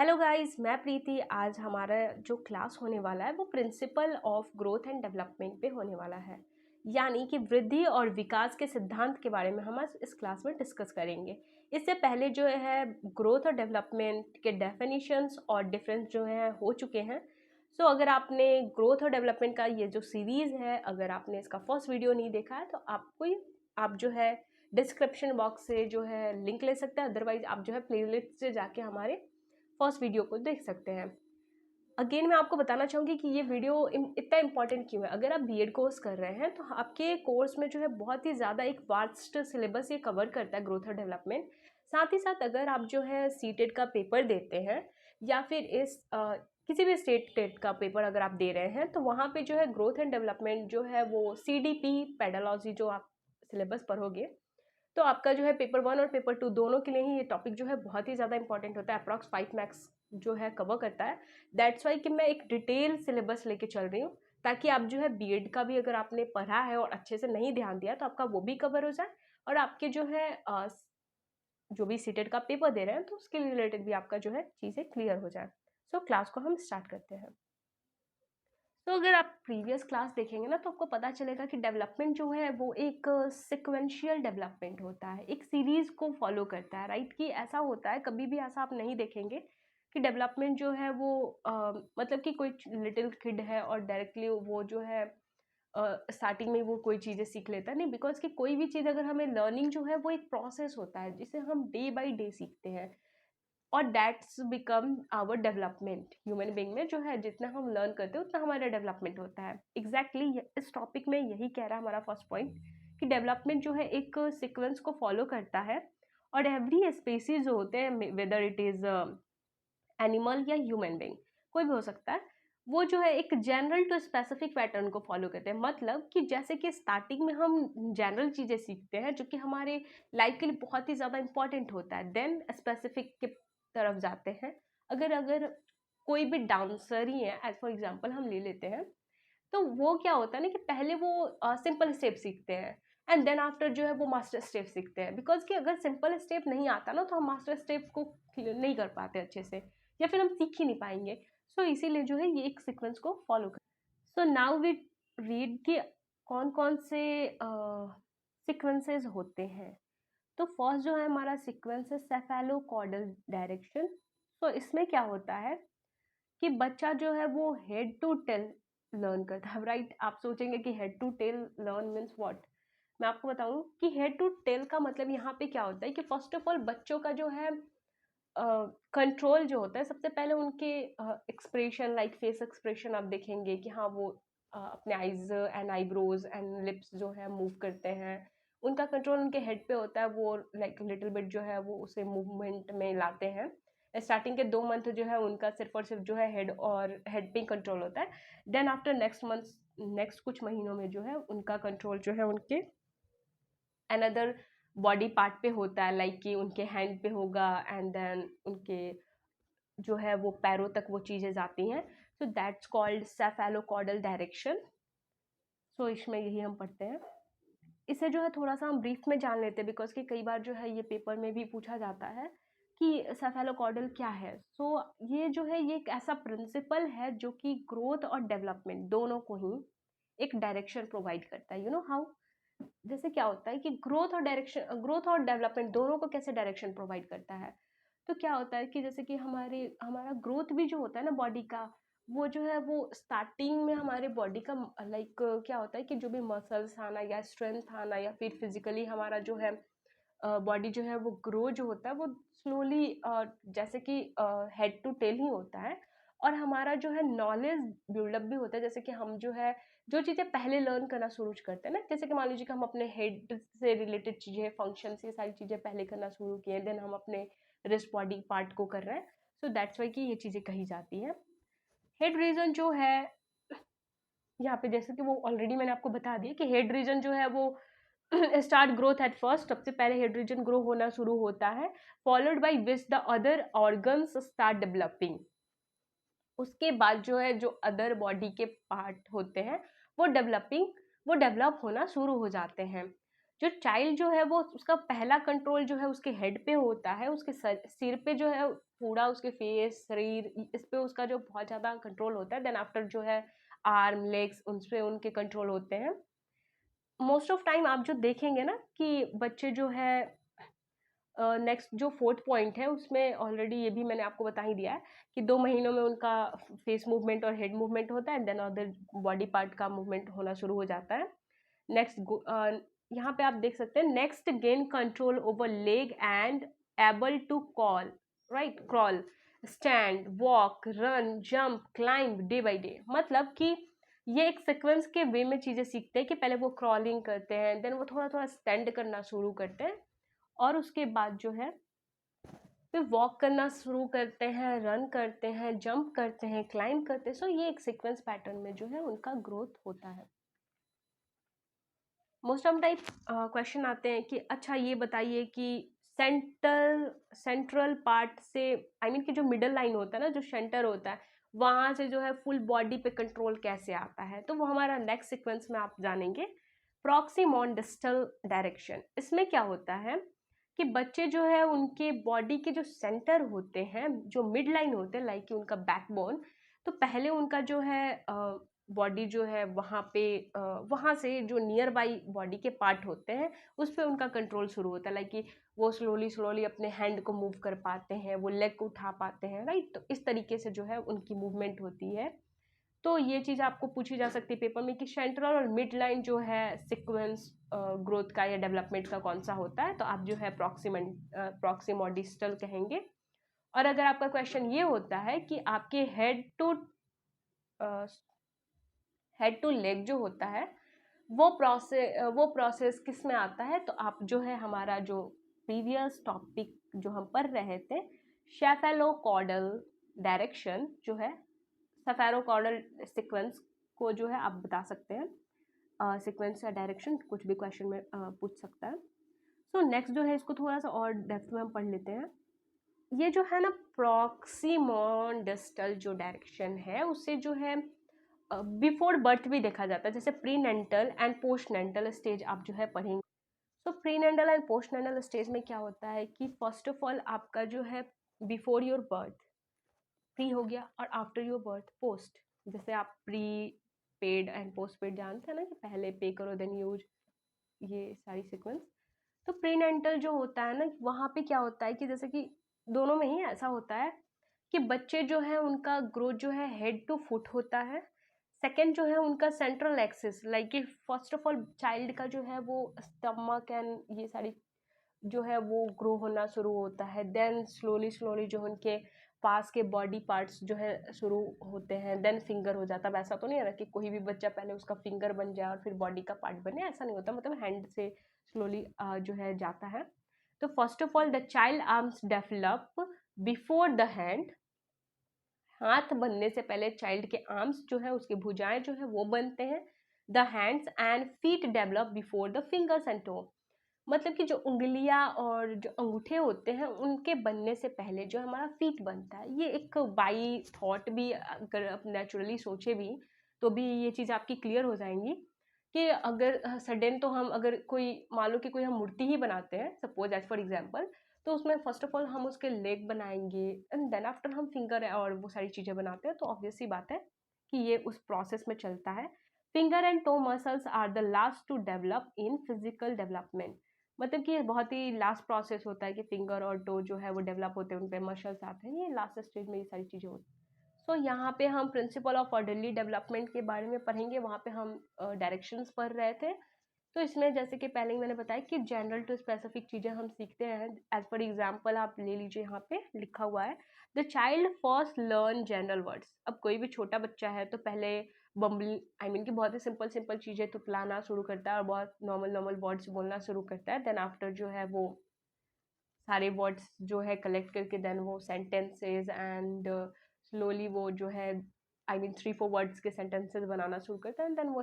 Hello guys, मैं प्रीति। आज हमारा जो क्लास होने वाला है वो principle of growth and development पे होने वाला है, यानी कि वृद्धि और विकास के सिद्धांत के बारे में हम आज इस क्लास में डिस्कस करेंगे। इससे पहले जो है ग्रोथ और डेवलपमेंट के डेफिनेशंस और डिफरेंस जो है हो चुके हैं। सो अगर आपने ग्रोथ और डेवलपमेंट का ये जो सीरीज़ है, अगर आपने इसका फर्स्ट वीडियो नहीं देखा है तो आप जो है डिस्क्रिप्शन बॉक्स से जो है लिंक ले सकते हैं। अदरवाइज आप जो है प्लेलिस्ट से जाके हमारे फर्स्ट वीडियो को देख सकते हैं। अगेन मैं आपको बताना चाहूँगी कि ये वीडियो इतना इंपॉर्टेंट क्यों है। अगर आप बीएड कोर्स कर रहे हैं तो आपके कोर्स में जो है बहुत ही ज़्यादा एक वास्ट सिलेबस ये कवर करता है, ग्रोथ और डेवलपमेंट। साथ ही साथ अगर आप जो है सीटेट का पेपर देते हैं या फिर किसी भी स्टेट टेट का पेपर अगर आप दे रहे हैं तो वहाँ पे जो है ग्रोथ एंड डेवलपमेंट जो है वो सीडीपी पेडालॉजी जो आप सिलेबस पढ़ोगे तो आपका जो है पेपर 1 और पेपर 2 दोनों के लिए ही ये टॉपिक जो है बहुत ही ज़्यादा इंपॉर्टेंट होता है। अप्रॉक्स 5 मैक्स जो है कवर करता है। दैट्स वाई कि मैं एक डिटेल सिलेबस लेके चल रही हूँ, ताकि आप जो है बीएड का भी अगर आपने पढ़ा है और अच्छे से नहीं ध्यान दिया तो आपका वो भी कवर हो जाए, और आपके जो है जो भी सीटेट का पेपर दे रहे हैं तो उसके रिलेटेड भी आपका जो है चीज़ें क्लियर हो जाए। सो क्लास को हम स्टार्ट करते हैं। तो अगर आप प्रीवियस क्लास देखेंगे ना तो आपको पता चलेगा कि डेवलपमेंट जो है वो एक सिक्वेंशियल डेवलपमेंट होता है, एक सीरीज को फॉलो करता है, राइट। कि ऐसा होता है, कभी भी ऐसा आप नहीं देखेंगे कि डेवलपमेंट जो है वो मतलब कि कोई लिटिल किड है और डायरेक्टली वो जो है स्टार्टिंग में वो कोई चीज़ें सीख लेता है। नहीं, बिकॉज कि कोई भी चीज़ अगर हमें लर्निंग जो है वो एक प्रोसेस होता है जिसे हम डे बाई डे सीखते हैं, और that's become our development. Human being में जो है जितना हम लर्न करते हैं उतना हमारा डेवलपमेंट होता है। एग्जैक्टली इस टॉपिक में यही कह रहा है हमारा फर्स्ट पॉइंट, कि डेवलपमेंट जो है एक सीक्वेंस को फॉलो करता है, और एवरी स्पेसीज जो होते हैं, वेदर इट इज एनिमल या ह्यूमन बीइंग, कोई भी हो सकता है, वो जो है एक जनरल टू स्पेसिफिक पैटर्न को फॉलो करते हैं। मतलब कि जैसे कि स्टार्टिंग में हम जनरल चीज़ें सीखते हैं जो कि हमारे लाइफ के लिए बहुत ही ज़्यादा इंपॉर्टेंट होता है, देन स्पेसिफिक के तरफ जाते हैं। अगर अगर कोई भी डांसर ही है, एज फॉर एग्जाम्पल हम ले लेते हैं, तो वो क्या होता है ना कि पहले वो सिंपल स्टेप सीखते हैं, एंड देन आफ्टर जो है वो मास्टर स्टेप सीखते हैं। बिकॉज कि अगर सिंपल स्टेप नहीं आता ना तो हम मास्टर स्टेप को नहीं कर पाते अच्छे से, या फिर हम सीख ही नहीं पाएंगे। सो इसीलिए जो है ये एक सीक्वेंस को फॉलो कर। सो नाउ वी रीड कि कौन कौन से सीक्वेंसेस होते हैं। तो फर्स्ट जो है हमारा सीक्वेंस है सेफेलोकॉर्डल डायरेक्शन। तो इसमें क्या होता है कि बच्चा जो है वो हेड टू टेल लर्न करता है, राइट। आप सोचेंगे कि head to tail learn means what. मैं आपको बताऊं कि हेड टू टेल का मतलब यहाँ पे क्या होता है कि फर्स्ट ऑफ ऑल बच्चों का जो है कंट्रोल जो होता है, सबसे पहले उनके एक्सप्रेशन, लाइक फेस एक्सप्रेशन आप देखेंगे कि हाँ वो अपने eyes and eyebrows and lips जो है मूव करते हैं। उनका कंट्रोल उनके हेड पे होता है, वो लाइक लिटिल बिट जो है वो उसे मूवमेंट में लाते हैं। स्टार्टिंग के 2 मंथ जो है उनका सिर्फ और सिर्फ जो है हेड पे कंट्रोल होता है। Then after next month, next कुछ महीनों में जो है उनका कंट्रोल जो है उनके अनदर बॉडी पार्ट पे होता है, लाइक कि उनके हैंड पे होगा, एंड देन उनके जो है वो पैरों तक वो चीज़ें जाती हैं। So that's called cephalocaudal direction. So इसमें यही हम पढ़ते हैं। इसे जो है थोड़ा सा हम ब्रीफ में जान लेते हैं, बिकॉज कि कई बार जो है ये पेपर में भी पूछा जाता है कि सेफेलोकॉर्डल क्या है। सो ये जो है ये एक ऐसा प्रिंसिपल है जो कि ग्रोथ और डेवलपमेंट दोनों को ही एक डायरेक्शन प्रोवाइड करता है। You know how. जैसे क्या होता है कि ग्रोथ और डेवलपमेंट दोनों को कैसे डायरेक्शन प्रोवाइड करता है। तो क्या होता है कि जैसे कि हमारा ग्रोथ भी जो होता है ना बॉडी का, वो जो है वो स्टार्टिंग में हमारे बॉडी का लाइक क्या होता है कि जो भी मसल्स आना या स्ट्रेंथ आना या फिर फिजिकली हमारा जो है बॉडी जो है वो ग्रो जो होता है वो स्लोली, जैसे कि हेड टू टेल ही होता है। और हमारा जो है नॉलेज बिल्डअप भी होता है, जैसे कि हम जो है जो चीज़ें पहले लर्न करना शुरू करते हैं ना, जैसे कि मान लीजिए कि हम अपने हेड से रिलेटेड चीज़ें, फंक्शन ये सारी चीज़ें पहले करना शुरू किए, देन हम अपने रिस्ट बॉडी पार्ट को कर रहे हैं। सो दैट्स वाई कि ये चीज़ें कही जाती हैं। हेड रीजन जो है यहाँ पे, जैसे कि वो ऑलरेडी मैंने आपको बता दिया कि हेड रीजन जो है वो स्टार्ट ग्रोथ एट फर्स्ट, सबसे पहले हेड रीजन ग्रो होना शुरू होता है, followed by which the other organs start developing. उसके बाद जो है जो अदर बॉडी के पार्ट होते हैं वो डेवलप होना शुरू हो जाते हैं। जो चाइल्ड जो है वो उसका पहला कंट्रोल जो है उसके हेड पे होता है, उसके सिर पे जो है पूरा उसके फेस, शरीर, इस पे उसका जो बहुत ज़्यादा कंट्रोल होता है। देन आफ्टर जो है आर्म, लेग्स, उन पे उनके कंट्रोल होते हैं। मोस्ट ऑफ टाइम आप जो देखेंगे ना कि बच्चे जो है नेक्स्ट जो फोर्थ पॉइंट है उसमें ऑलरेडी ये भी मैंने आपको बता ही दिया है कि 2 महीनों में उनका फेस मूवमेंट और हेड मूवमेंट होता है, देन अदर बॉडी पार्ट का मूवमेंट होना शुरू हो जाता है। नेक्स्ट यहाँ पे आप देख सकते हैं, next gain control over leg and able to call right crawl, stand, walk, run, jump, climb day by day. मतलब कि ये एक सीक्वेंस के वे में चीज़ें सीखते हैं कि पहले वो क्रॉलिंग करते हैं, देन वो थोड़ा थोड़ा स्टैंड करना शुरू करते हैं, और उसके बाद जो है फिर वॉक करना शुरू करते हैं, रन करते हैं, जंप करते हैं, क्लाइंब करते हैं। सो ये एक सीक्वेंस पैटर्न में जो है उनका ग्रोथ होता है। मोस्ट ऑफ टाइप क्वेश्चन आते हैं कि अच्छा ये बताइए कि सेंट्रल पार्ट से आई मीन कि जो मिडल लाइन होता है ना, जो सेंटर होता है, वहाँ से जो है फुल बॉडी पे कंट्रोल कैसे आता है, तो वो हमारा नेक्स्ट सीक्वेंस में आप जानेंगे। प्रॉक्सिमॉन डिस्टल डायरेक्शन, इसमें क्या होता है कि बच्चे जो है उनके बॉडी के जो सेंटर होते हैं, जो मिड लाइन होते हैं, लाइक उनका बैकबोन, तो पहले उनका जो है बॉडी जो है वहाँ पे वहाँ से जो नियर बाई बॉडी के पार्ट होते हैं उस पर उनका कंट्रोल शुरू होता है, लाइक कि वो स्लोली स्लोली अपने हैंड को मूव कर पाते हैं, वो लेग को उठा पाते हैं, राइट। तो इस तरीके से जो है उनकी मूवमेंट होती है। तो ये चीज़ आपको पूछी जा सकती है पेपर में कि सेंट्रल और मिड लाइन जो है सीक्वेंस ग्रोथ का या डेवलपमेंट का कौन सा होता है, तो आप जो है प्रॉक्सिमोडिस्टल कहेंगे। और अगर आपका क्वेश्चन ये होता है कि आपके हेड टू लेग जो होता है वो प्रोसेस किस में आता है, तो आप जो है हमारा जो प्रीवियस टॉपिक जो हम पढ़ रहे थे, शेफेलोकॉर्डल डायरेक्शन जो है, शेफेलोकॉर्डल सीक्वेंस को जो है आप बता सकते हैं। सीक्वेंस या डायरेक्शन कुछ भी क्वेश्चन में पूछ सकता है। सो नेक्स्ट जो है इसको थोड़ा सा और डेप्थ में हम पढ़ लेते हैं। ये जो है ना प्रॉक्सिमॉन डिस्टल जो डायरेक्शन है उससे जो है बिफोर बर्थ भी देखा जाता है, जैसे प्री नेंटल एंड पोस्ट नेंटल स्टेज आप जो है पढ़ेंगे। तो प्री नेंटल एंड पोस्ट नेंटल स्टेज में क्या होता है कि फर्स्ट ऑफ ऑल आपका जो है बिफोर योर बर्थ प्री हो गया, और आफ्टर योर बर्थ पोस्ट। जैसे आप pre paid and post paid जानते हैं ना कि पहले पे करो देन यूज, ये सारी सीक्वेंस। तो प्री नेंटल जो होता है ना, वहाँ पे क्या होता है कि जैसे कि दोनों में ही ऐसा होता है कि बच्चे जो है उनका ग्रोथ जो है हेड टू फुट होता है। सेकेंड जो है उनका सेंट्रल एक्सिस, लाइक कि फर्स्ट ऑफ ऑल चाइल्ड का जो है वो स्टमक एंड ये सारी जो है वो ग्रो होना शुरू होता है। देन स्लोली स्लोली जो उनके पास के बॉडी पार्ट्स जो है शुरू होते हैं, देन फिंगर हो जाता है। वैसा तो नहीं है ना कि कोई भी बच्चा पहले उसका फिंगर बन जाए और फिर बॉडी का पार्ट बने, ऐसा नहीं होता, मतलब हैंड से स्लोली जो है जाता है। तो first of all the child arms develop before the hand, हाथ बनने से पहले चाइल्ड के आर्म्स जो है, उसकी भुजाएं जो है वो बनते हैं। The hands and feet develop before the fingers and toe, मतलब कि जो उंगलियां और जो अंगूठे होते हैं उनके बनने से पहले जो हमारा फीट बनता है। ये एक बाई थॉट भी अगर आप नेचुरली सोचे भी तो भी ये चीज़ आपकी क्लियर हो जाएंगी कि अगर सडन तो हम अगर कोई मान लो कि कोई हम मूर्ति ही बनाते हैं सपोज एज फॉर एग्जांपल, तो उसमें फर्स्ट ऑफ ऑल हम उसके लेग बनाएंगे एंड देन आफ्टर हम फिंगर और वो सारी चीज़ें बनाते हैं, तो ऑब्वियस सी बात है कि ये उस प्रोसेस में चलता है। Finger and toe muscles are the last to develop in physical development, मतलब कि ये बहुत ही लास्ट प्रोसेस होता है कि फिंगर और टो जो है वो डेवलप होते हैं, उन पे मसल्स आते हैं, ये लास्ट स्टेज में ये सारी चीज़ें होती हैं। सो यहाँ पे हम प्रिंसिपल ऑफ ऑर्डरली डेवलपमेंट के बारे में पढ़ेंगे, वहाँ पे हम डायरेक्शंस पढ़ रहे थे। तो इसमें जैसे कि पहले ही मैंने बताया कि जनरल टू स्पेसिफिक चीज़ें हम सीखते हैं। एज पर एग्जाम्पल आप ले लीजिए, यहाँ पे लिखा हुआ है the child first learn general words. अब कोई भी छोटा बच्चा है तो पहले बम्बल आई मीन कि बहुत ही सिंपल सिंपल चीज़ें तुतलाना शुरू करता है और बहुत नॉर्मल नॉर्मल वर्ड्स बोलना शुरू करता है। देन आफ्टर जो है वो सारे वर्ड्स जो है कलेक्ट करके देन वो सेंटेंसेस एंड स्लोली वो जो है आई मीन 3-4 वर्ड्स के सेंटेंसेस बनाना शुरू करता है, देन वो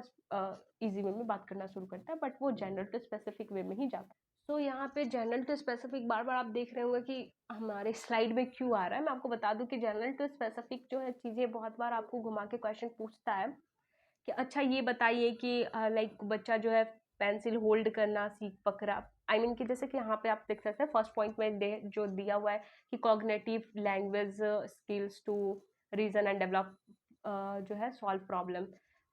इजी वे में बात करना शुरू करता है, बट वो जनरल टू स्पेसिफिक वे में ही जाता है। तो यहाँ पे जनरल टू स्पेसिफिक बार बार आप देख रहे होंगे कि हमारे स्लाइड में क्यों आ रहा है। मैं आपको बता दूं कि जनरल टू स्पेसिफिक जो है चीज़ें बहुत बार आपको घुमा के क्वेश्चन पूछता है कि अच्छा ये बताइए कि लाइक बच्चा जो है पेंसिल होल्ड करना सीख पकड़ा। आई मीन कि जैसे कि यहाँ पे आप देख सकते हैं फर्स्ट पॉइंट में जो दिया हुआ है कि cognitive language skills to reason and develop जो है सॉल्व प्रॉब्लम।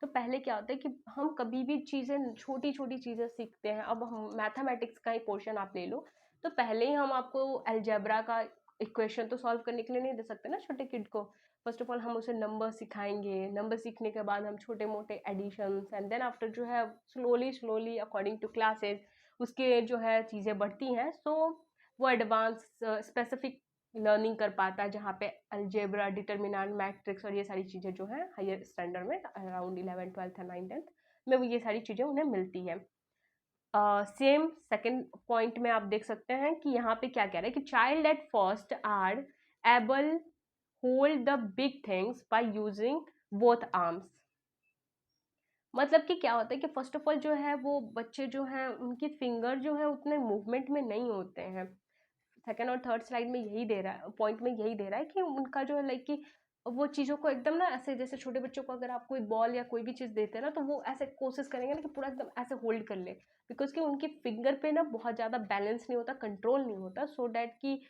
तो पहले क्या होता है कि हम कभी भी चीज़ें छोटी छोटी चीज़ें सीखते हैं। अब हम मैथमेटिक्स का ही पोर्शन आप ले लो, तो पहले ही हम आपको अलजेब्रा का इक्वेशन तो सॉल्व करने के लिए नहीं दे सकते ना छोटे किड को। फर्स्ट ऑफ ऑल हम उसे नंबर सिखाएंगे, नंबर सीखने के बाद हम छोटे मोटे एडिशंस एंड देन आफ्टर जो है slowly slowly according to classes उसके जो है चीज़ें बढ़ती हैं। सो वो एडवांस स्पेसिफिक लर्निंग कर पाता है, जहाँ पे अलजेब्रा, डिटर्मिनेंट, मैट्रिक्स और ये सारी चीज़ें जो हैं हायर स्टैंडर्ड में अराउंड 11 12 एंड 9 10 में वो ये सारी चीज़ें उन्हें मिलती हैं। सेम सेकंड पॉइंट में आप देख सकते हैं कि यहाँ पे क्या कह रहा है कि child at first are able hold the big things by using both arms. मतलब कि क्या होता है कि फर्स्ट ऑफ ऑल जो है वो बच्चे जो हैं उनकी फिंगर जो है उतने मूवमेंट में नहीं होते हैं। सेकंड और थर्ड स्लाइड में यही दे रहा है, पॉइंट में यही दे रहा है कि उनका जो है लाइक कि वो चीज़ों को एकदम ना ऐसे, जैसे छोटे बच्चों को अगर आप कोई बॉल या कोई भी चीज़ देते हैं ना, तो वो ऐसे कोशिश करेंगे ना कि पूरा एकदम ऐसे होल्ड कर ले, बिकॉज कि उनकी फिंगर पे ना बहुत ज़्यादा बैलेंस नहीं होता, कंट्रोल नहीं होता, सो डैट कि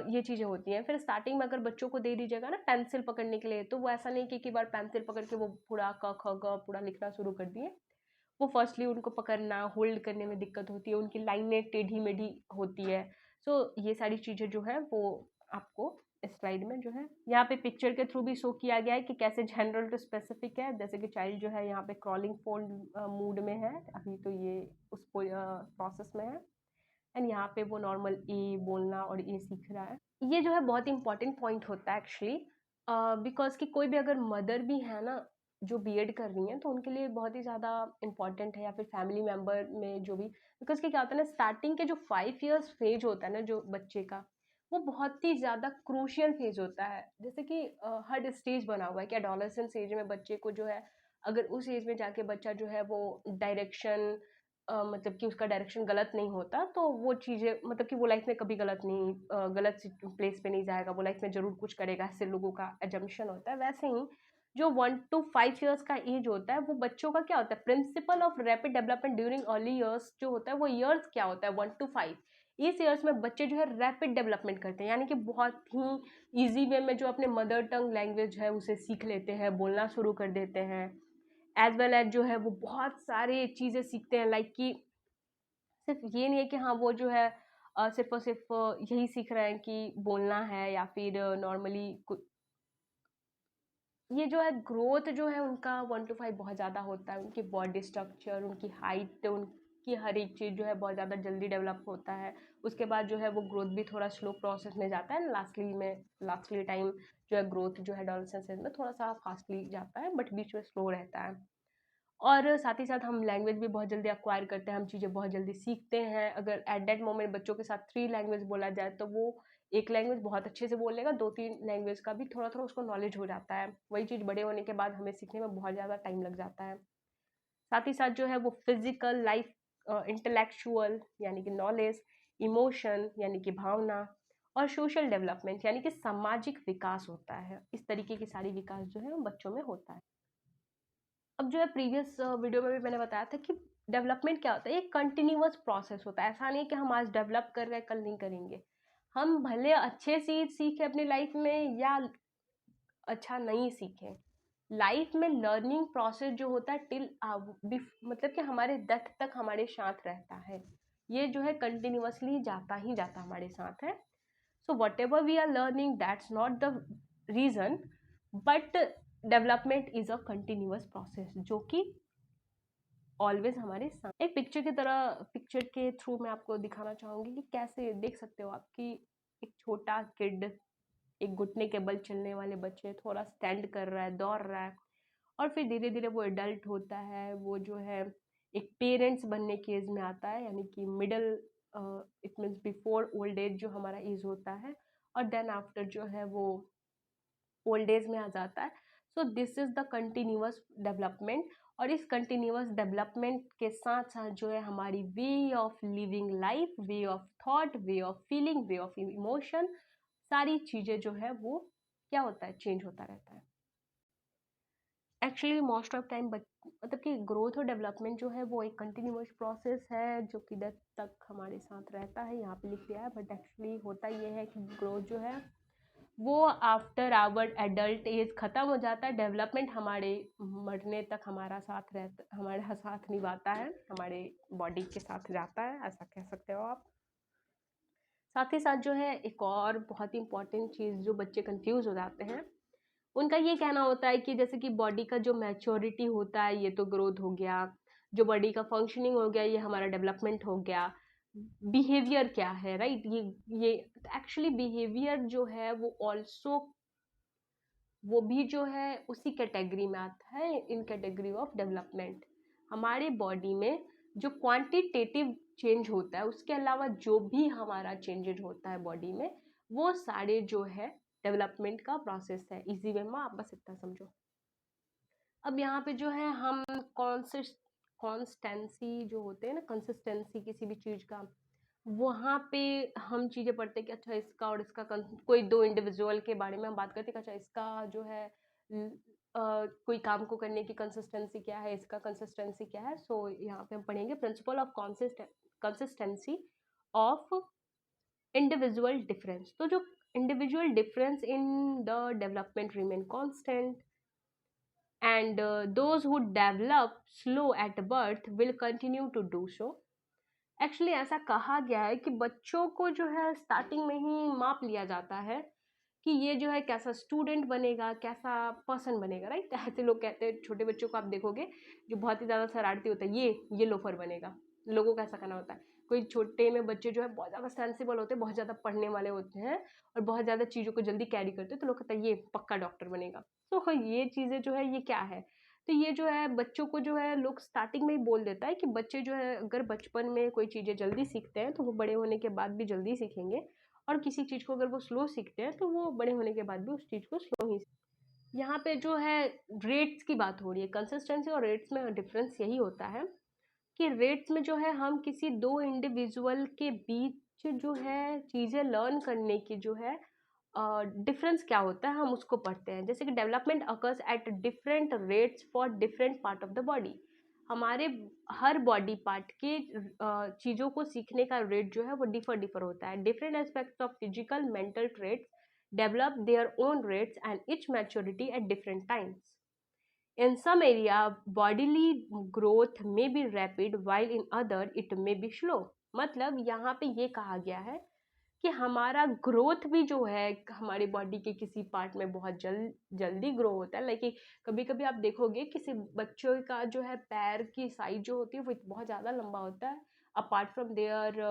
ये चीज़ें होती हैं। फिर स्टार्टिंग में अगर बच्चों को दे दीजिएगा ना पेंसिल पकड़ने के लिए, तो वो ऐसा नहीं कि एक ही बार पेंसिल पकड़ के वो पूरा क ख ग पूरा लिखना शुरू कर दिए। वो फर्स्टली उनको पकड़ना होल्ड करने में दिक्कत होती है, उनकी लाइनें टेढ़ी मेढ़ी होती है। सो ये सारी चीज़ें जो है वो आपको इस स्लाइड में जो है यहाँ पे पिक्चर के थ्रू भी शो किया गया है कि कैसे जनरल टू स्पेसिफिक है। जैसे कि चाइल्ड जो है यहाँ पे क्रॉलिंग फोल्ड मूड में है अभी, तो ये उस प्रोसेस में है, एंड यहाँ पे वो नॉर्मल ए बोलना और ए सीख रहा है। ये जो है बहुत ही इंपॉर्टेंट पॉइंट होता है एक्चुअली, बिकॉज कि कोई भी अगर मदर भी है ना जो बीएड कर रही हैं, तो उनके लिए बहुत ही ज़्यादा इंपॉर्टेंट है, या फिर फैमिली मेम्बर में जो भी, बिकॉज कि क्या होता है ना स्टार्टिंग के जो 5 years फेज होता है ना जो बच्चे का, वो बहुत ही ज़्यादा क्रूशियल फेज होता है। जैसे कि हर स्टेज बना हुआ है कि एडोलेसेंस एज में बच्चे को जो है, अगर उस एज में जाके बच्चा जो है वो डायरेक्शन मतलब कि उसका डायरेक्शन गलत नहीं होता, तो वो चीज़ें मतलब कि वो लाइफ में कभी गलत नहीं गलत प्लेस पे नहीं जाएगा, वो लाइफ में ज़रूर कुछ करेगा, ऐसे लोगों का एजम्पशन होता है। वैसे ही जो 1 to 5 years का एज होता है, वो बच्चों का क्या होता है, principle of rapid development during early years जो होता है, वो ईयर्स क्या होता है 1 to 5। इस ईयर्स में बच्चे जो है रैपिड डेवलपमेंट करते हैं, यानी कि बहुत ही ईजी वे में जो अपने मदर टंग लैंग्वेज है उसे सीख लेते हैं, बोलना शुरू कर देते हैं। एज वेल एज जो है वो बहुत सारे चीज़ें सीखते हैं, लाइक कि सिर्फ ये नहीं है कि हाँ वो जो है सिर्फ और सिर्फ यही सीख रहे हैं कि बोलना है, या फिर नॉर्मली ये जो है ग्रोथ जो है उनका 1 to 5 बहुत ज़्यादा होता है। उनकी बॉडी स्ट्रक्चर, उनकी हाइट, उनकी हर एक चीज़ जो है बहुत ज़्यादा जल्दी डेवलप होता है। उसके बाद जो है वो ग्रोथ भी थोड़ा स्लो प्रोसेस में जाता है, लास्टली टाइम जो है ग्रोथ जो है एडोलेसेंस में थोड़ा सा फास्टली जाता है, बट बीच में स्लो रहता है। और साथ ही साथ हम लैंग्वेज भी बहुत जल्दी एक्वायर करते हैं, हम चीज़ें बहुत जल्दी सीखते हैं। अगर एट दैट मोमेंट बच्चों के साथ 3 लैंग्वेज बोला जाए, तो वो एक लैंग्वेज बहुत अच्छे से बोल लेगा, 2-3 लैंग्वेज का भी थोड़ा थोड़ा उसको नॉलेज हो जाता है। वही चीज़ बड़े होने के बाद हमें सीखने में बहुत ज़्यादा टाइम लग जाता है। साथ ही साथ जो है वो फिजिकल लाइफ, इंटेलेक्चुअल यानी कि नॉलेज, इमोशन यानी कि भावना, और सोशल डेवलपमेंट यानी कि सामाजिक विकास होता है। इस तरीके की सारी विकास जो है बच्चों में होता है। अब जो है प्रीवियस वीडियो में भी मैंने बताया था कि डेवलपमेंट क्या होता है, एक कंटिन्यूअस प्रोसेस होता है। ऐसा नहीं कि हम आज डेवलप कर रहे हैं कल नहीं करेंगे। हम भले अच्छे से सीखे अपनी लाइफ में या अच्छा नहीं सीखे, लाइफ में लर्निंग प्रोसेस जो होता है टिल मतलब कि हमारे डेथ तक हमारे साथ रहता है। ये जो है कंटिन्यूअसली जाता ही जाता हमारे साथ है। So whatever we are learning that's not the reason, but development is a continuous process जो कि ऑलवेज हमारे साथ एक पिक्चर की तरह, पिक्चर के थ्रू मैं आपको दिखाना चाहूँगी कि कैसे देख सकते हो आप कि एक छोटा किड, एक घुटने के बल चलने वाले बच्चे, थोड़ा स्टैंड कर रहा है, दौड़ रहा है, और फिर धीरे धीरे वो एडल्ट होता है। वो जो है एक पेरेंट्स बनने की एज में आता है, यानी कि middle, it means before old age जो हमारा एज होता है, और देन आफ्टर जो है वो ओल्ड एज में आ जाता है। So this is the continuous development. और इस कंटिन्यूअस डेवलपमेंट के साथ साथ जो है हमारी way of living life, way of thought, way of feeling, way of emotion, सारी चीज़ें जो है वो क्या होता है, चेंज होता रहता है। एक्चुअली मोस्ट ऑफ टाइम मतलब कि ग्रोथ और डेवलपमेंट जो है वो एक कंटिन्यूअस प्रोसेस है जो कि डेथ तक हमारे साथ रहता है, यहाँ पे लिख दिया है। बट एक्चुअली होता ये है कि ग्रोथ जो है वो आफ्टर आवर एडल्ट एज ख़त्म हो जाता है। डेवलपमेंट हमारे मरने तक हमारा साथ रहता, हमारा साथ निभाता है, हमारे बॉडी के साथ जाता है, ऐसा कह सकते हो आप। साथ ही साथ जो है एक और बहुत ही इंपॉर्टेंट चीज़ जो बच्चे कंफ्यूज हो जाते हैं, उनका ये कहना होता है कि जैसे कि बॉडी का जो मैच्योरिटी होता है ये तो ग्रोथ हो गया, जो बॉडी का फंक्शनिंग हो गया ये हमारा डेवलपमेंट हो गया। बिहेवियर क्या है, राइट? ये एक्चुअली बिहेवियर जो है वो ऑल्सो, वो भी जो है उसी कैटेगरी में आता है, इन कैटेगरी ऑफ डेवलपमेंट। हमारे बॉडी में जो क्वांटिटेटिव चेंज होता है उसके अलावा जो भी हमारा चेंजेज होता है बॉडी में, वो सारे जो है डेवलपमेंट का प्रोसेस है। इजी वे में आप बस इतना समझो। अब यहाँ पे जो है हम कॉन्स्टेंसी जो होते हैं ना, कंसिस्टेंसी किसी भी चीज़ का, वहाँ पे हम चीज़ें पढ़ते हैं कि अच्छा इसका और इसका कोई दो इंडिविजुअल के बारे में हम बात करते हैं कि अच्छा इसका जो है कोई काम को करने की कंसिस्टेंसी क्या है, इसका कंसिस्टेंसी क्या है। सो यहाँ पे हम पढ़ेंगे principle of consistency of individual difference. तो जो individual difference in the development remain constant and those who develop slow at birth will continue to do so। Actually ऐसा कहा गया है कि बच्चों को जो है स्टार्टिंग में ही माप लिया जाता है कि ये जो है कैसा स्टूडेंट बनेगा, कैसा पर्सन बनेगा, राइट? ऐसे लोग कहते हैं, छोटे बच्चों को आप देखोगे जो बहुत ही ज़्यादा शरारती होता है, ये लोफर बनेगा, लोगों का ऐसा कहना होता है। कोई छोटे में बच्चे जो है बहुत ज़्यादा सेंसिबल होते हैं, बहुत ज़्यादा पढ़ने वाले होते हैं और बहुत ज़्यादा चीज़ों को जल्दी कैरी करते हैं, तो लोग कहते हैं ये पक्का डॉक्टर बनेगा। तो ये चीज़ें जो है ये क्या है, तो ये जो है बच्चों को जो है लोग स्टार्टिंग में ही बोल देता है कि बच्चे जो है अगर बचपन में कोई चीज़ें जल्दी सीखते हैं तो वो बड़े होने के बाद भी जल्दी सीखेंगे, और किसी चीज़ को अगर वो स्लो सीखते हैं तो वो बड़े होने के बाद भी उस चीज़ को स्लो ही। यहाँ पे जो है रेट्स की बात हो रही है, कंसिस्टेंसी और रेट्स में डिफरेंस यही होता है कि रेट्स में जो है हम किसी दो इंडिविजुअल के बीच जो है चीज़ें लर्न करने की जो है डिफरेंस क्या होता है हम उसको पढ़ते हैं। जैसे कि development occurs at different rates for different part of the body. हमारे हर बॉडी पार्ट के चीज़ों को सीखने का रेट जो है वो डिफर होता है। Different aspects of physical mental traits develop their own rates and each maturity at different times. In some area, bodily growth may be rapid while in other it may be slow। मतलब यहाँ पे ये कहा गया है कि हमारा growth भी जो है हमारी बॉडी के किसी पार्ट में बहुत जल्दी ग्रो होता है। लाइक कभी कभी आप देखोगे किसी बच्चों का जो है पैर की साइज जो होती है वो बहुत ज़्यादा लंबा होता है, अपार्ट फ्रॉम देयर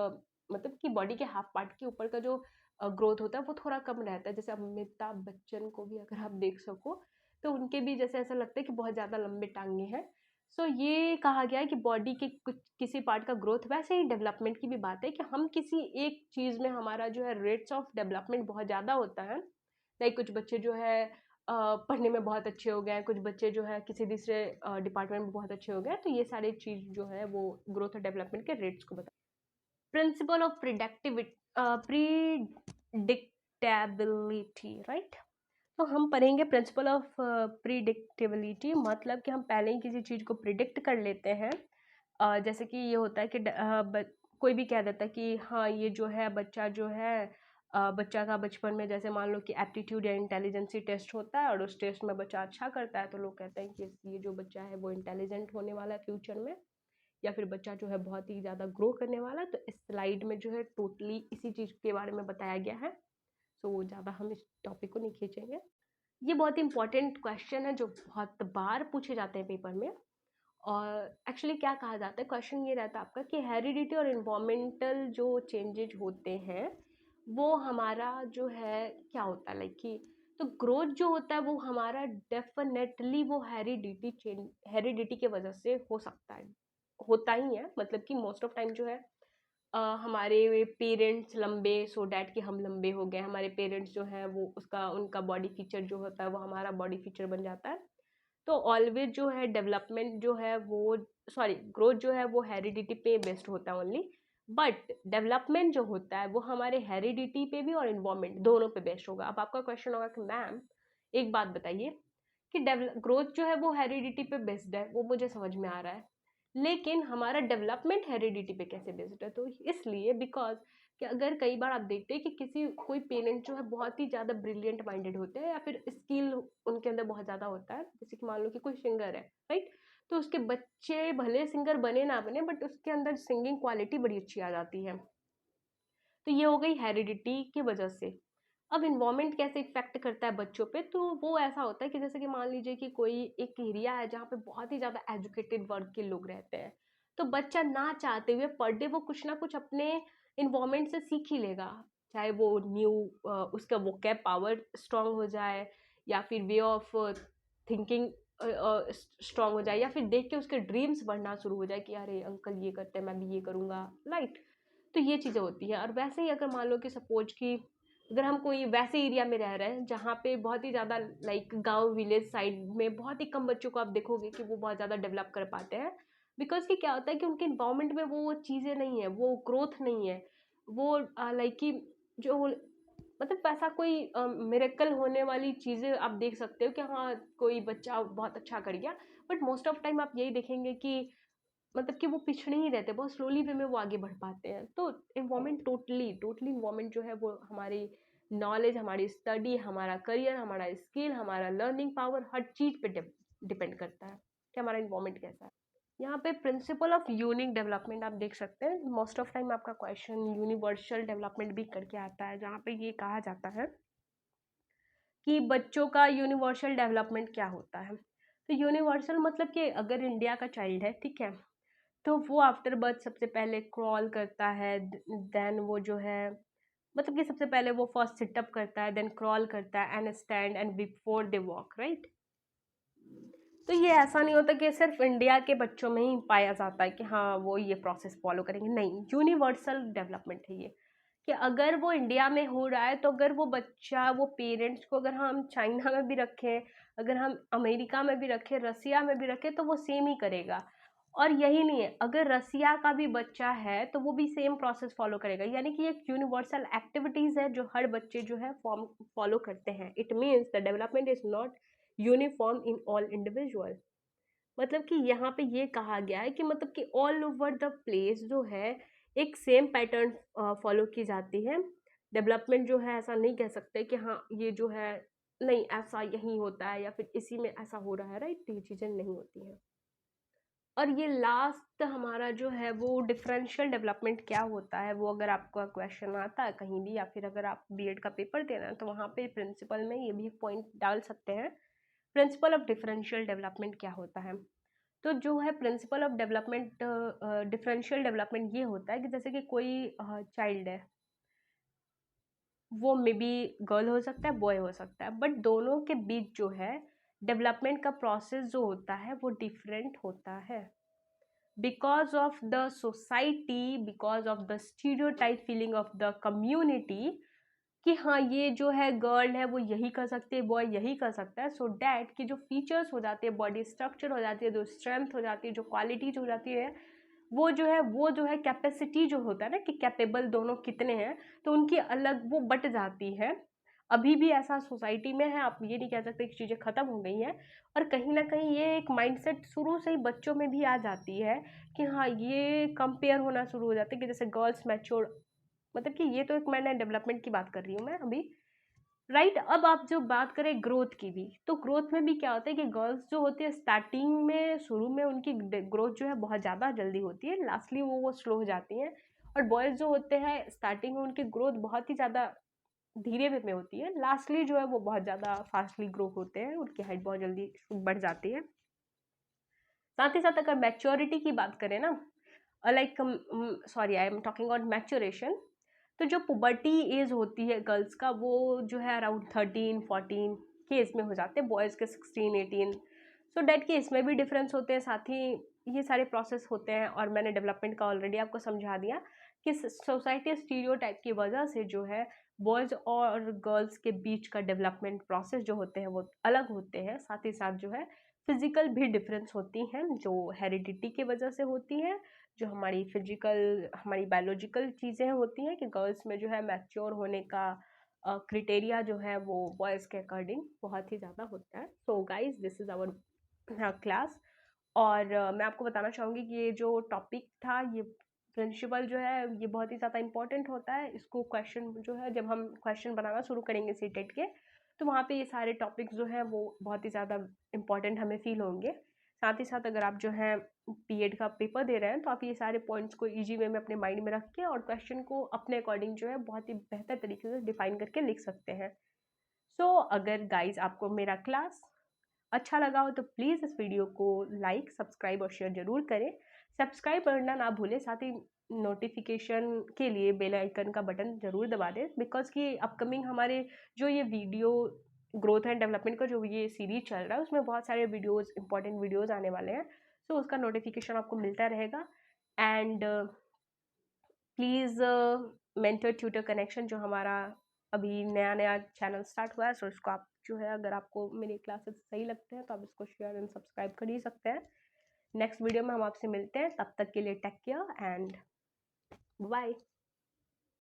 मतलब कि बॉडी के हाफ पार्ट के ऊपर का जो ग्रोथ होता है वो थोड़ा कम रहता है। जैसे अमिताभ बच्चन को भी अगर आप देख सको तो उनके भी जैसे ऐसा लगता है कि बहुत ज़्यादा लंबे टांगे हैं। सो ये कहा गया है कि बॉडी के कुछ किसी पार्ट का ग्रोथ, वैसे ही डेवलपमेंट की भी बात है कि हम किसी एक चीज़ में हमारा जो है रेट्स ऑफ डेवलपमेंट बहुत ज़्यादा होता है। लाइक कुछ बच्चे जो है पढ़ने में बहुत अच्छे हो गए हैं, कुछ बच्चे जो है किसी दूसरे डिपार्टमेंट में बहुत अच्छे हो गए हैं, तो ये सारी चीज़ जो है वो ग्रोथ और डेवलपमेंट के रेट्स को बता। Principle of predictability, right? तो हम पढ़ेंगे प्रिंसिपल ऑफ प्रिडिक्टेबिलिटी, मतलब कि हम पहले ही किसी चीज़ को प्रिडिक्ट कर लेते हैं। जैसे कि ये होता है कि कोई भी कह देता है कि हाँ ये जो है बच्चा जो है बच्चा का बचपन में जैसे मान लो कि एप्टीट्यूड या इंटेलिजेंसी टेस्ट होता है और उस टेस्ट में बच्चा अच्छा करता है तो लोग कहते हैं कि ये जो बच्चा है वो इंटेलिजेंट होने वाला है फ्यूचर में, या फिर बच्चा जो है बहुत ही ज़्यादा ग्रो करने वाला है। तो इस स्लाइड में जो है टोटली इसी चीज़ के बारे में बताया गया है। सो ज़्यादा हम इस टॉपिक को नहीं खींचेंगे। ये बहुत ही इंपॉर्टेंट क्वेश्चन है जो बहुत बार पूछे जाते हैं पेपर में। और एक्चुअली क्या कहा जाता है, क्वेश्चन ये रहता है आपका कि हेरिडिटी और इन्वायरमेंटल जो चेंजेज होते हैं वो हमारा जो है क्या होता है, लाइक कि तो ग्रोथ जो होता है वो हमारा डेफिनेटली वो हेरिडिटी के वजह से हो सकता है, होता ही है। मतलब कि मोस्ट ऑफ टाइम जो है हमारे पेरेंट्स लंबे सो डैट कि हम लंबे हो गए, हमारे पेरेंट्स जो है वो उसका उनका बॉडी फीचर जो होता है वो हमारा बॉडी फीचर बन जाता है। तो ऑलवेज जो है डेवलपमेंट जो है वो ग्रोथ जो है वो हेरिडिटी पे बेस्ड होता है ओनली, बट डेवलपमेंट जो होता है वो हमारे हेरिडिटी पे भी और इन्वायरमेंट दोनों पे बेस्ड होगा। अब आपका क्वेश्चन होगा कि मैम एक बात बताइए कि ग्रोथ जो है वो हेरिडिटी पे बेस्ड है, वो मुझे समझ में आ रहा है, लेकिन हमारा डेवलपमेंट हेरिडिटी पे कैसे बेस्ड है? तो इसलिए बिकॉज कि अगर कई बार आप देखते हैं कि किसी कोई पेरेंट जो है बहुत ही ज़्यादा ब्रिलियंट माइंडेड होते हैं या फिर स्किल उनके अंदर बहुत ज़्यादा होता है, जैसे कि मान लो कि कोई सिंगर है, राइट? तो उसके बच्चे भले सिंगर बने ना बने, बट उसके अंदर सिंगिंग क्वालिटी बड़ी अच्छी आ जाती है। तो ये हो गई हेरिडिटी की वजह से। अब इन्वायरमेंट कैसे इफेक्ट करता है बच्चों पे, तो वो ऐसा होता है कि जैसे कि मान लीजिए कि कोई एक एरिया है जहाँ पे बहुत ही ज़्यादा एजुकेटेड वर्ग के लोग रहते हैं, तो बच्चा ना चाहते हुए पर डे वो कुछ ना कुछ अपने इन्वायरमेंट से सीख ही लेगा, चाहे वो न्यू उसका वोकैब पावर स्ट्रांग हो जाए, या फिर वे ऑफ थिंकिंग स्ट्रांग हो जाए, या फिर देख के उसके ड्रीम्स बढ़ना शुरू हो जाए कि अरे अंकल ये करते हैं मैं भी ये करूँगा, राइट? तो ये चीज़ें होती हैं। और वैसे ही अगर मान लो कि सपोज कि अगर हम कोई वैसे एरिया में रह रहे हैं जहाँ पे बहुत ही ज़्यादा लाइक गांव विलेज साइड में बहुत ही कम बच्चों को आप देखोगे कि वो बहुत ज़्यादा डेवलप कर पाते हैं, बिकॉज कि क्या होता है कि उनके इन्वायरमेंट में वो चीज़ें नहीं है, वो ग्रोथ नहीं है, वो लाइक कि जो मतलब ऐसा कोई मिरेकल होने वाली चीज़ें आप देख सकते हो कि हाँ कोई बच्चा बहुत अच्छा कर गया, बट मोस्ट ऑफ टाइम आप यही देखेंगे कि मतलब कि वो पिछड़े ही रहते हैं, बहुत स्लोली वे में वो आगे बढ़ पाते हैं। तो इन्वायरमेंट टोटली टोटली इन्वायरमेंट जो है वो हमारी नॉलेज, हमारी स्टडी, हमारा करियर, हमारा स्किल, हमारा लर्निंग पावर, हर चीज़ पे डिपेंड करता है कि हमारा इन्वायरमेंट कैसा है। यहाँ पे प्रिंसिपल ऑफ यूनिक डेवलपमेंट आप देख सकते हैं, मोस्ट ऑफ टाइम आपका क्वेश्चन यूनिवर्सल डेवलपमेंट भी करके आता है, जहाँ पे ये कहा जाता है कि बच्चों का यूनिवर्सल डेवलपमेंट क्या होता है। तो यूनिवर्सल मतलब कि अगर इंडिया का चाइल्ड है, ठीक है, तो वो आफ्टर बर्थ सबसे पहले क्रॉल करता है, देन वो जो है मतलब कि सबसे पहले वो फर्स्ट सिटअप करता है, देन क्रॉल करता है and stand and before they walk, right? तो ये ऐसा नहीं होता कि सिर्फ इंडिया के बच्चों में ही पाया जाता है कि हाँ वो ये प्रोसेस फॉलो करेंगे, नहीं, यूनिवर्सल डेवलपमेंट है ये, कि अगर वो इंडिया में हो रहा है तो अगर वो बच्चा, वो पेरेंट्स को अगर हम चाइना में भी रखें, अगर हम अमेरिका में भी रखें, रसिया में भी रखें, तो वो सेम ही करेगा। और यही नहीं है, अगर रसिया का भी बच्चा है तो वो भी सेम प्रोसेस फॉलो करेगा, यानी कि एक यूनिवर्सल एक्टिविटीज है जो हर बच्चे जो है फॉर्म फॉलो करते हैं। It means the development is not uniform in all individual. मतलब कि यहाँ पे ये कहा गया है कि मतलब कि ऑल ओवर द प्लेस जो है एक सेम पैटर्न फॉलो की जाती है। डेवलपमेंट जो है ऐसा नहीं कह सकते कि हाँ ये जो है नहीं ऐसा यही होता है या फिर इसी में ऐसा हो रहा है, राइट? ये चीज़ें नहीं होती हैं। और ये लास्ट हमारा जो है वो डिफरेंशियल डेवलपमेंट क्या होता है, वो अगर आपका क्वेश्चन आता है कहीं भी, या फिर अगर आप बीएड का पेपर दे रहे हैं तो वहाँ पे प्रिंसिपल में ये भी पॉइंट डाल सकते हैं, प्रिंसिपल ऑफ डिफरेंशियल डेवलपमेंट क्या होता है। तो जो है principle of development, differential development ये होता है कि जैसे कि कोई चाइल्ड है, वो मे बी गर्ल हो सकता है, बॉय हो सकता है, बट दोनों के बीच जो है डेवलपमेंट का प्रोसेस जो होता है वो डिफरेंट होता है, because of the society, because of the stereotype feeling of the community, कि हाँ ये जो है गर्ल है वो यही कर सकती है, बॉय यही कर सकता है, सो डैट कि जो फीचर्स हो जाते हैं, बॉडी स्ट्रक्चर हो जाती है, जो स्ट्रेंथ हो जाती है, जो क्वालिटीज हो जाती है, वो जो है कैपेसिटी जो होता है ना कि कैपेबल दोनों कितने हैं, तो उनकी अलग वो बट जाती है। अभी भी ऐसा सोसाइटी में है, आप ये नहीं कह सकते कि चीज़ें ख़त्म हो गई हैं। और कहीं ना कहीं ये एक माइंडसेट शुरू से ही बच्चों में भी आ जाती है कि हाँ ये कंपेयर होना शुरू हो जाता है कि जैसे गर्ल्स मैच्योर, मतलब कि ये तो एक मैंने डेवलपमेंट की बात कर रही हूँ मैं अभी, राइट? अब आप जो बात करें ग्रोथ की भी, तो ग्रोथ में भी क्या होता है कि गर्ल्स जो होती है स्टार्टिंग में, शुरू में उनकी ग्रोथ जो है बहुत ज़्यादा जल्दी होती है, लास्टली वो स्लो हो जाती हैं। और बॉयज़ जो होते हैं स्टार्टिंग में उनकी ग्रोथ बहुत ही ज़्यादा धीरे वे में होती है, लास्टली जो है वो बहुत ज़्यादा फास्टली ग्रो होते हैं, उनकी हाइट बहुत जल्दी बढ़ जाती है। साथ ही साथ अगर मैच्योरिटी की बात करें ना, like sorry I am talking about maturation, तो जो पुबर्टी एज होती है गर्ल्स का वो जो है अराउंड 13-14 के एज में हो जाते हैं, बॉयज़ के 16-18। सो डैट कि इसमें भी डिफरेंस होते हैं, साथ ही ये सारे प्रोसेस होते हैं। और मैंने डेवलपमेंट का ऑलरेडी आपको समझा दिया कि सोसाइटी स्टीरियोटाइप की वजह से जो है बॉयज़ और गर्ल्स के बीच का डेवलपमेंट प्रोसेस जो होते हैं वो अलग होते हैं। साथ ही साथ जो है फिजिकल भी डिफरेंस होती हैं जो हेरिडिटी की वजह से होती हैं, जो हमारी फिजिकल, हमारी बायोलॉजिकल चीज़ें होती हैं कि गर्ल्स में जो है मैच्योर होने का क्रिटेरिया जो है वो बॉयज़ के अकॉर्डिंग बहुत ही ज़्यादा होता है। So guys this is our class. और मैं आपको बताना चाहूँगी कि ये जो टॉपिक था, ये प्रिंसिपल जो है ये बहुत ही ज़्यादा इम्पोर्टेंट होता है। इसको क्वेश्चन जो है जब हम क्वेश्चन बनाना शुरू करेंगे सीटेट के, तो वहाँ पे ये सारे टॉपिक्स जो हैं वो बहुत ही ज़्यादा इम्पोर्टेंट हमें फील होंगे। साथ ही साथ अगर आप जो है बीएड का पेपर दे रहे हैं, तो आप ये सारे पॉइंट्स को ईजी वे में अपने माइंड में रख के और क्वेश्चन को अपने अकॉर्डिंग जो है बहुत ही बेहतर तरीके से डिफाइन करके लिख सकते हैं। सो अगर गाइज आपको मेरा क्लास अच्छा लगा हो तो प्लीज़ इस वीडियो को लाइक, सब्सक्राइब और शेयर ज़रूर करें। सब्सक्राइब करना ना भूलें, साथ ही नोटिफिकेशन के लिए बेल आइकन का बटन ज़रूर दबा दें, बिकॉज़ कि अपकमिंग हमारे जो ये वीडियो ग्रोथ एंड डेवलपमेंट का जो ये सीरीज चल रहा है उसमें बहुत सारे वीडियोस, इंपॉर्टेंट वीडियोस आने वाले हैं। सो उसका नोटिफिकेशन आपको मिलता रहेगा। And please mentor tutor connection जो हमारा अभी नया नया चैनल स्टार्ट हुआ है, सो इसको आप जो है अगर आपको मेरी क्लासेस सही लगते हैं तो आप इसको शेयर एंड सब्सक्राइब कर ही सकते हैं। नेक्स्ट वीडियो में हम आपसे मिलते हैं, तब तक के लिए टेक केयर एंड बाय।